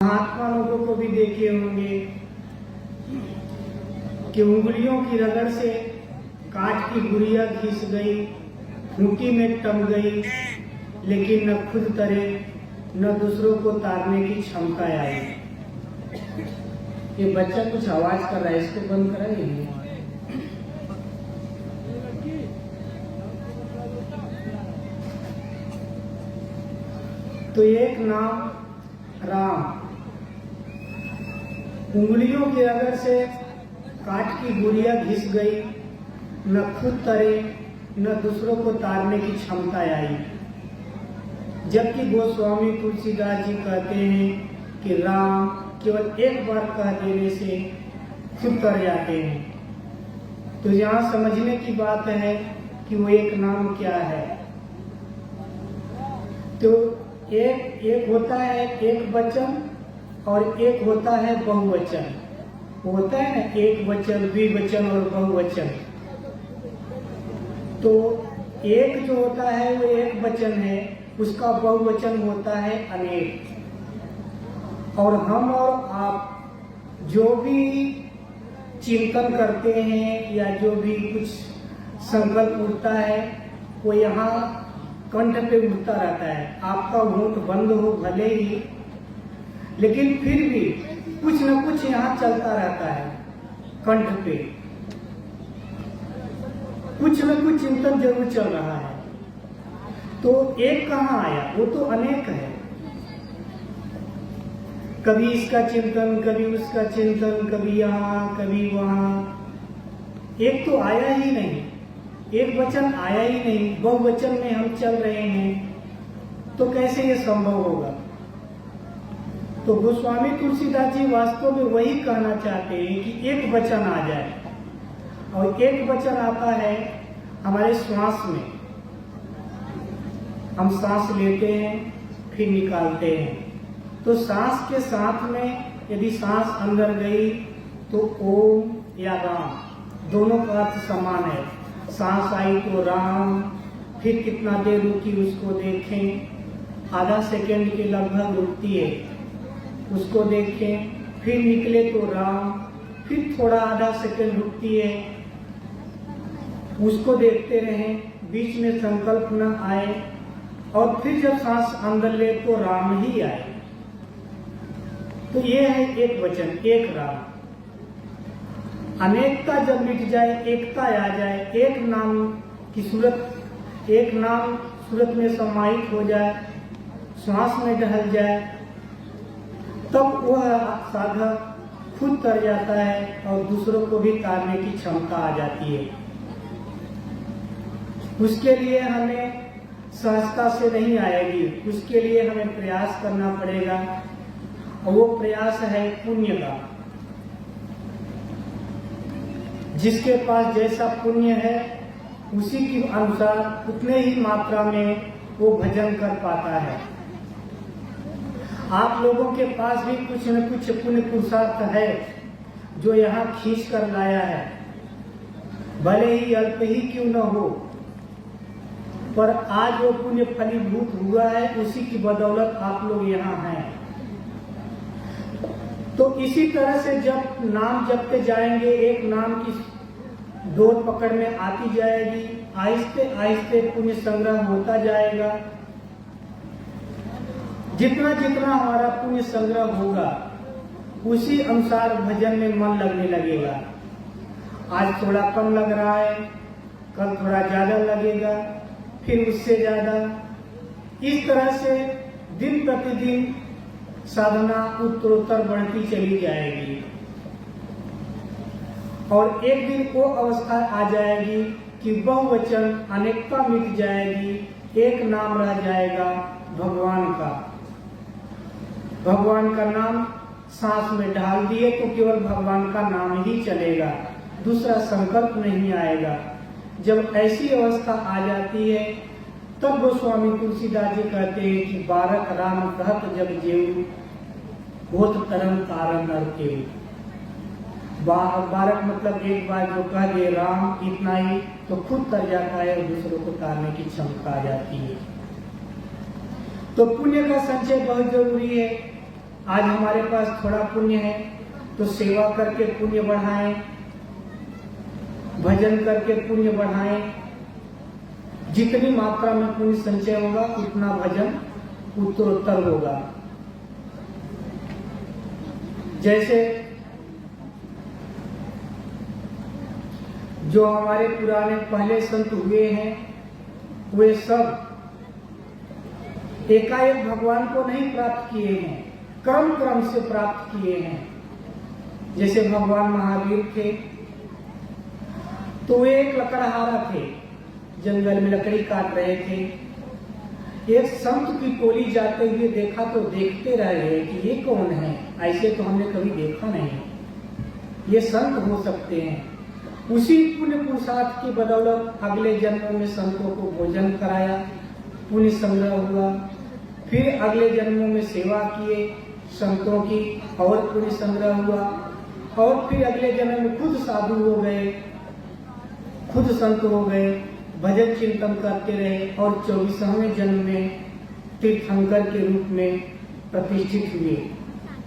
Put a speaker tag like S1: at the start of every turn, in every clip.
S1: महात्मा लोगों को भी देखे होंगे कि उंगलियों की रगड़ से काठ की गुड़िया घिस गई, खूंटी में टम गई, लेकिन न खुद तरे न दूसरों को तारने की क्षमता आई। ये बच्चा कुछ आवाज कर रहा है, इसको बंद कराइए। तो एक नाम राम, उंगलियों की रगड़ से काठ की गुड़िया घिस गई, न खुद तरे न दूसरों को तारने की क्षमता आई। जबकि गोस्वामी तुलसीदास जी कहते हैं कि राम केवल एक बार कह देने से खुद तर जाते हैं। तो यहाँ समझने की बात है कि वो एक नाम क्या है। तो एक होता है एक वचन और एक होता है बहुवचन। होता है ना एक वचन, द्विवचन और बहुवचन। तो एक जो होता है वो एक वचन है, उसका बहुवचन होता है अनेक। और हम और आप जो भी चिंतन करते हैं या जो भी कुछ संकल्प उठता है वो यहाँ कंठ पे उठता रहता है। आपका होंठ बंद हो भले ही, लेकिन फिर भी कुछ न कुछ यहाँ चलता रहता है कंठ पे। कुछ न कुछ चिंतन जरूर चल रहा है। तो एक कहाँ आया, वो तो अनेक है। कभी इसका चिंतन, कभी उसका चिंतन, कभी यहाँ कभी वहाँ। एक तो आया ही नहीं, एक वचन आया ही नहीं, बहुवचन में हम चल रहे हैं। तो कैसे ये संभव होगा। तो गोस्वामी तुलसीदास जी वास्तव में वही कहना चाहते हैं कि एक वचन आ जाए। और एक वचन आता है हमारे श्वास में। हम सांस लेते हैं फिर निकालते हैं। तो सांस के साथ में यदि सांस अंदर गई तो ओम या राम दोनों का अर्थ समान है। सांस आई तो राम, फिर कितना देर रुकी उसको देखें, आधा सेकंड के लगभग रुकती है, उसको देखें, फिर निकले तो राम, फिर थोड़ा आधा सेकंड रुकती है, उसको देखते रहें, बीच में संकल्प न आए, और फिर जब सांस अंदर ले तो राम ही आए। तो ये है एक वचन, एक राम। अनेकता जब मिट जाए, एकता आ जाए, एक नाम की सूरत, एक नाम सूरत में समाहित हो जाए, श्वास में ढल जाए, तब वह साधक खुद तर जाता है और दूसरों को भी तारने की क्षमता आ जाती है। उसके लिए हमें सहजता से नहीं आएगी, उसके लिए हमें प्रयास करना पड़ेगा। और वो प्रयास है पुण्य का। जिसके पास जैसा पुण्य है उसी के अनुसार उतने ही मात्रा में वो भजन कर पाता है। आप लोगों के पास भी कुछ न कुछ पुण्य पुरुषार्थ है जो यहाँ खींच कर लाया है, भले ही अल्प ही क्यों न हो, पर आज वो पुण्य फलीभूत हुआ है, उसी की बदौलत आप लोग यहाँ हैं। तो इसी तरह से जब नाम जपते जाएंगे, एक नाम की डोर पकड़ में आती जाएगी, आहिस्ते आहिस्ते पुण्य संग्रह होता जाएगा। जितना जितना हमारा पुण्य संग्रह होगा उसी अनुसार भजन में मन लगने लगेगा। आज थोड़ा कम लग रहा है, कल थोड़ा ज्यादा लगेगा, फिर उससे ज्यादा। इस तरह से दिन प्रतिदिन साधना उत्तरोत्तर बढ़ती चली जाएगी और एक दिन वो अवस्था आ जाएगी कि बहुवचन अनेकता मिट जाएगी, एक नाम रह जाएगा भगवान का। भगवान का नाम सांस में ढाल दिए तो केवल भगवान का नाम ही चलेगा, दूसरा संकल्प नहीं आएगा। जब ऐसी अवस्था आ जाती है तब गोस्वामी तुलसीदास जी कहते हैं कि बारक राम कहत जब जेऊ होत तरम तारण नर केऊ। बारक मतलब एक बार जो कह दे राम इतना ही तो खुद तर जाता है और दूसरों को तारने की क्षमता आ जाती है। तो पुण्य का संचय बहुत जरूरी है। आज हमारे पास थोड़ा पुण्य है तो सेवा करके पुण्य बढ़ाएं, भजन करके पुण्य बढ़ाएं। जितनी मात्रा में पुण्य संचय होगा उतना भजन उत्तरोत्तर होगा। जैसे जो हमारे पुराने पहले संत हुए हैं वे सब एकाएक भगवान को नहीं प्राप्त किए हैं, क्रम क्रम से प्राप्त किए हैं। जैसे भगवान महावीर थे तो वे एक लकड़हारा थे, जंगल में लकड़ी काट रहे थे। एक संत की टोली जाते हुए देखा तो देखते रह गए कि ये कौन है, ऐसे तो हमने कभी देखा नहीं, ये संत हो सकते हैं। उसी पुण्य पुरुषार्थ की बदौलत अगले जन्मों में संतों को भोजन कराया, पुण्य संग्रह हुआ। फिर अगले जन्मों में सेवा किए संतों की और पुण्य संग्रह हुआ। और फिर अगले जन्म में खुद साधु हो गए, खुद संत हो गए, भजन चिंतन करते रहे और 24वें जन्म में तीर्थंकर के रूप में प्रतिष्ठित हुए।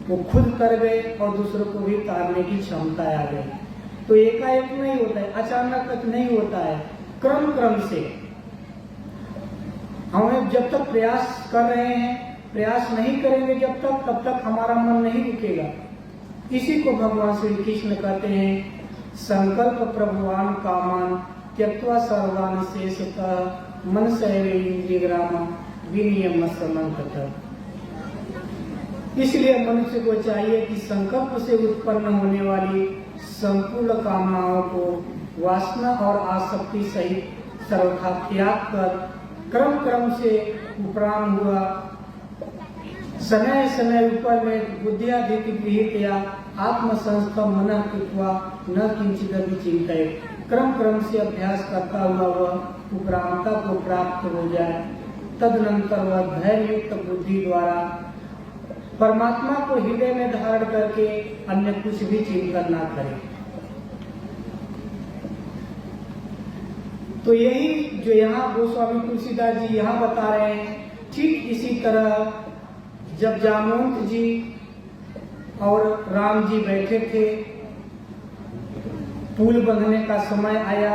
S1: वो खुद कर गए और दूसरों को भी तारने की क्षमता आ गई। तो एकाएक नहीं होता है, अचानक नहीं होता है, क्रम क्रम से। हमें जब तक प्रयास कर रहे हैं, प्रयास नहीं करेंगे जब तक, तब तक हमारा मन नहीं रुकेगा। इसी को भगवान श्री कृष्ण कहते हैं, संकल्प प्रभुवान कामान त्यक्त्वा सर्वान शेषतः मन सैवेन्द्रियग्राम विनियम समन्ततः। इसलिए मनुष्य को चाहिए कि संकल्प से उत्पन्न होने वाली संपूर्ण कामनाओं को वासना और आसक्ति सहित सर्वथा त्याग कर क्रम क्रम से उपराम हुआ समय समय ऊपर में बुद्धियाधिक गृहीत या आत्मसंस्थ मन कृत्वा न किंचित चिंतित, क्रम क्रम से अभ्यास करता हुआ वह उपरामता को प्राप्त हो जाए। तदनंतर वह धैर्य युक्त बुद्धि द्वारा परमात्मा को हृदय में धारण करके अन्य कुछ भी चिंतन न करे। तो यही जो यहाँ गोस्वामी तुलसीदास जी यहाँ बता रहे हैं, ठीक इसी तरह जब जामवंत जी और राम जी बैठे थे, पुल बंधने का समय आया,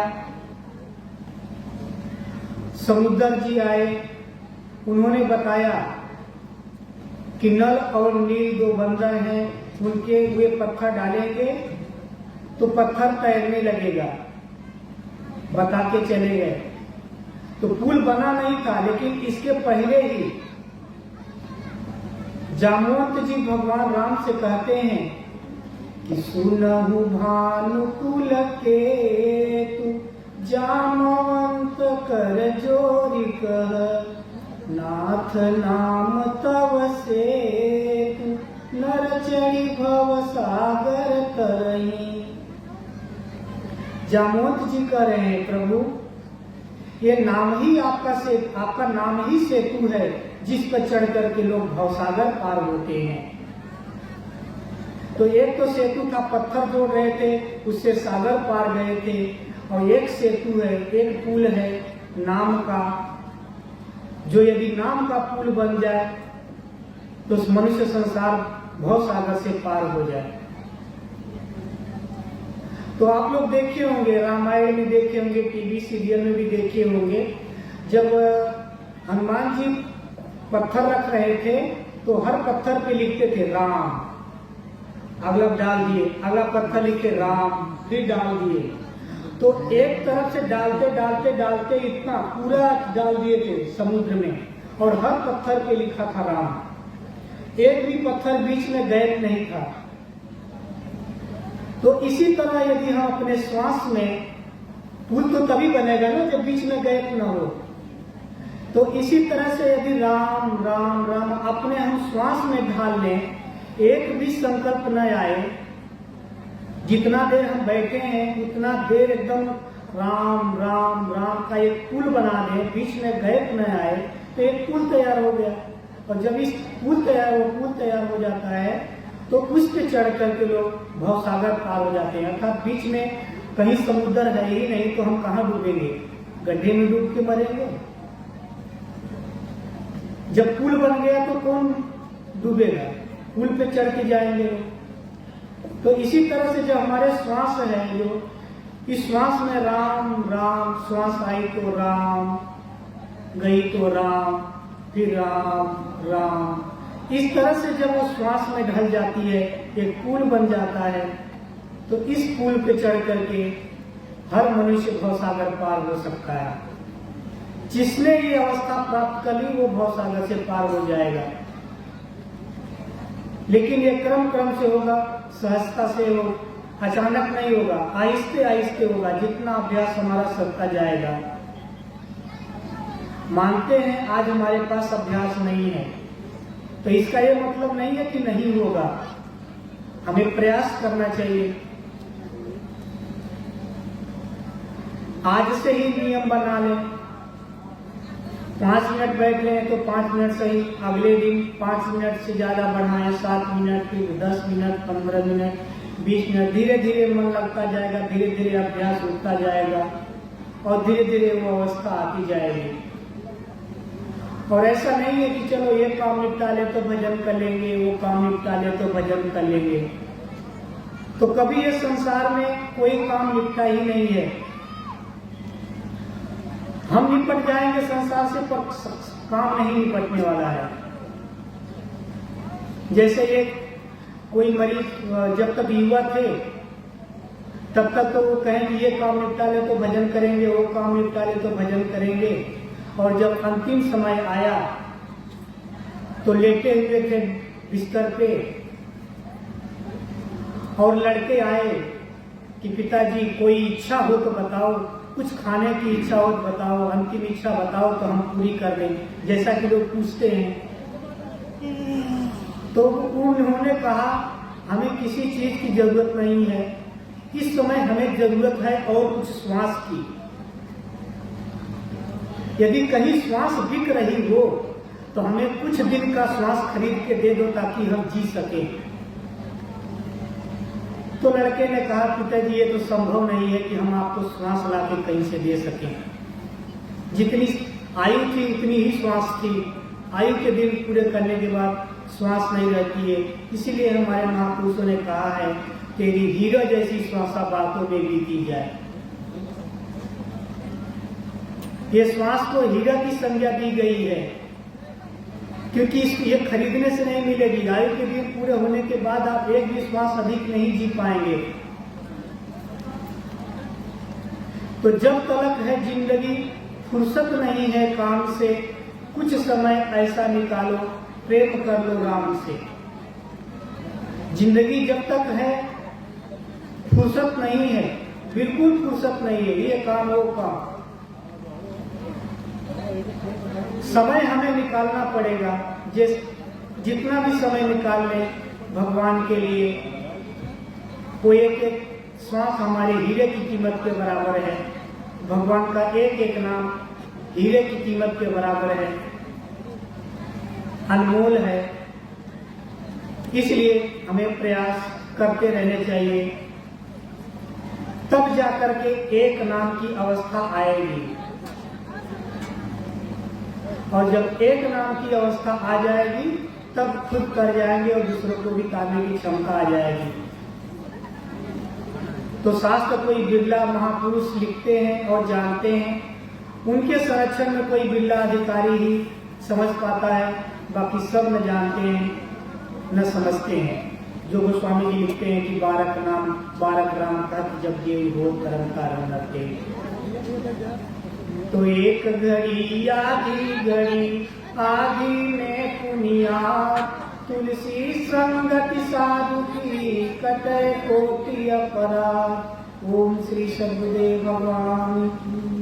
S1: समुद्र जी आए, उन्होंने बताया कि नल और नील दो बंदर हैं, उनके वे पत्थर डालेंगे तो पत्थर तैरने लगेगा, बता के चले गए। तो पुल बना नहीं था, लेकिन इसके पहले ही जामवंत जी भगवान राम से कहते हैं कि सुनहु भानुकुल के तू जामवंत कर जोरी कह, नाथ नाम तव से तू नर चढ़ी भव सागर तरई। जामवंत जी कह रहे हैं, प्रभु ये नाम ही आपका नाम ही सेतु है जिस पर चढ़ करके लोग भवसागर पार होते हैं। तो एक तो सेतु था, पत्थर जोड़ रहे थे, उससे सागर पार गए थे, और एक सेतु है, एक पुल है नाम का, जो यदि नाम का पुल बन जाए तो मनुष्य संसार भवसागर से पार हो जाए। तो आप लोग देखे होंगे, रामायण में देखे होंगे, टीवी सीरियल में भी देखे होंगे, जब हनुमान जी पत्थर रख रहे थे तो हर पत्थर पे लिखते थे राम, अगला डाल दिए, अगला पत्थर लिखे राम, फिर डाल दिए। तो एक तरफ से डालते डालते डालते इतना पूरा डाल दिए थे समुद्र में, और हर पत्थर पे लिखा था राम, एक भी पत्थर बीच में गैप नहीं था। तो इसी तरह यदि हम अपने श्वास में, पुल तो तभी बनेगा ना जब बीच में गैप न हो, तो इसी तरह से यदि राम राम राम अपने हम श्वास में ढाल लें, एक भी संकल्प न आए, जितना देर हम बैठे हैं उतना देर एकदम राम राम राम का एक पुल बना दें, बीच में गैप न आए, तो एक पुल तैयार हो गया। और जब इस पुल तैयार हो जाता है तो उस पे चढ़ करके लोग भवसागर पार हो जाते हैं। अर्थात बीच में कहीं समुद्र है ही नहीं तो हम कहाँ डूबेंगे, गड्ढे में डूब के मरेंगे। जब पुल बन गया तो कौन डूबेगा, पुल पे चढ़ के जाएंगे लोग। तो इसी तरह से जो हमारे श्वास है, जो इस श्वास में राम राम, श्वास आई तो राम, गई तो राम, फिर राम राम, इस तरह से जब वो श्वास में ढल जाती है, एक पुल बन जाता है। तो इस पुल पे चढ़ करके हर मनुष्य भवसागर पार हो सकता है। जिसने ये अवस्था प्राप्त कर ली वो भवसागर से पार हो जाएगा। लेकिन ये क्रम क्रम से होगा, सहजता से हो, अचानक नहीं होगा, आहिस्ते आहिस्ते होगा, जितना अभ्यास हमारा सदता जाएगा। मानते हैं आज हमारे पास अभ्यास नहीं है, तो इसका ये मतलब नहीं है कि नहीं होगा, हमें प्रयास करना चाहिए। आज से ही नियम बना लें, 5 मिनट बैठ रहे हैं तो 5 मिनट सही, अगले दिन 5 मिनट से ज्यादा बढ़ाएं, 7 मिनट, फिर 10 मिनट, 15 मिनट, 20 मिनट, धीरे धीरे मन लगता जाएगा, धीरे धीरे अभ्यास होता जाएगा और धीरे धीरे वो अवस्था आती जाएगी। और ऐसा नहीं है कि चलो ये काम निपटा ले तो भजन कर लेंगे, वो काम निपटा ले तो भजन कर लेंगे। तो कभी ये संसार में कोई काम निपटा ही नहीं है। हम निपट जाएंगे संसार से, पर काम नहीं निपटने वाला है। जैसे ये कोई मरीज जब तक युवा थे तब तक तो वो कहेंगे ये काम निपटा ले तो भजन करेंगे, वो काम निपटा ले तो भजन करेंगे। और जब अंतिम समय आया तो लेटे हुए थे बिस्तर पे और लड़के आए कि पिताजी कोई इच्छा हो तो बताओ, कुछ खाने की इच्छा हो तो बताओ, अंतिम इच्छा बताओ तो हम पूरी कर देंगे, जैसा कि लोग पूछते हैं। तो उन्होंने कहा हमें किसी चीज की जरूरत नहीं है, इस समय हमें जरूरत है और कुछ श्वास की। यदि कहीं श्वास बिक रही हो तो हमें कुछ दिन का श्वास खरीद के दे दो ताकि हम जी सके। तो लड़के ने कहा पिताजी ये तो संभव नहीं है कि हम आपको श्वास ला के कहीं से दे सकें। जितनी आयु थी उतनी ही श्वास थी, आयु के दिन पूरे करने के बाद श्वास नहीं रहती है। इसीलिए हमारे महापुरुषों ने कहा है तेरी हीरा जैसी श्वासा बातों में बीती जाए। ये श्वास को हीरा की संज्ञा दी गई है क्योंकि ये खरीदने से नहीं मिलेगी। आयु के दिन पूरे होने के बाद आप एक भी श्वास अधिक नहीं जी पाएंगे। तो जब तलक है जिंदगी, फुर्सत नहीं है काम से, कुछ समय ऐसा निकालो, प्रेम कर लो राम से। जिंदगी जब तक है फुर्सत नहीं है, बिल्कुल फुर्सत नहीं है, ये काम वो काम, समय हमें निकालना पड़ेगा। जितना भी समय निकाल लें भगवान के लिए, वो एक एक श्वास हमारे हीरे की कीमत के बराबर है। भगवान का एक एक नाम हीरे की कीमत के बराबर है, अनमोल है। इसलिए हमें प्रयास करते रहने चाहिए, तब जाकर के एक नाम की अवस्था आएगी। और जब एक नाम की अवस्था आ जाएगी तब खुद कर जाएंगे और दूसरों को भी करने की क्षमता आ जाएगी। तो शास्त्र कोई बिरला महापुरुष लिखते हैं और जानते हैं, उनके संरक्षण में कोई बिरला अधिकारी ही समझ पाता है, बाकी सब न जानते हैं न समझते हैं। जो गोस्वामी जी लिखते हैं कि 12 राम तक जब देव हो कर्म कारण रखते। तो एक घड़ी आदि में पुनिया, तुलसी संगति साधु की कटे कोटि अपराध। ओम श्री सद्गुरुदेव भगवान की।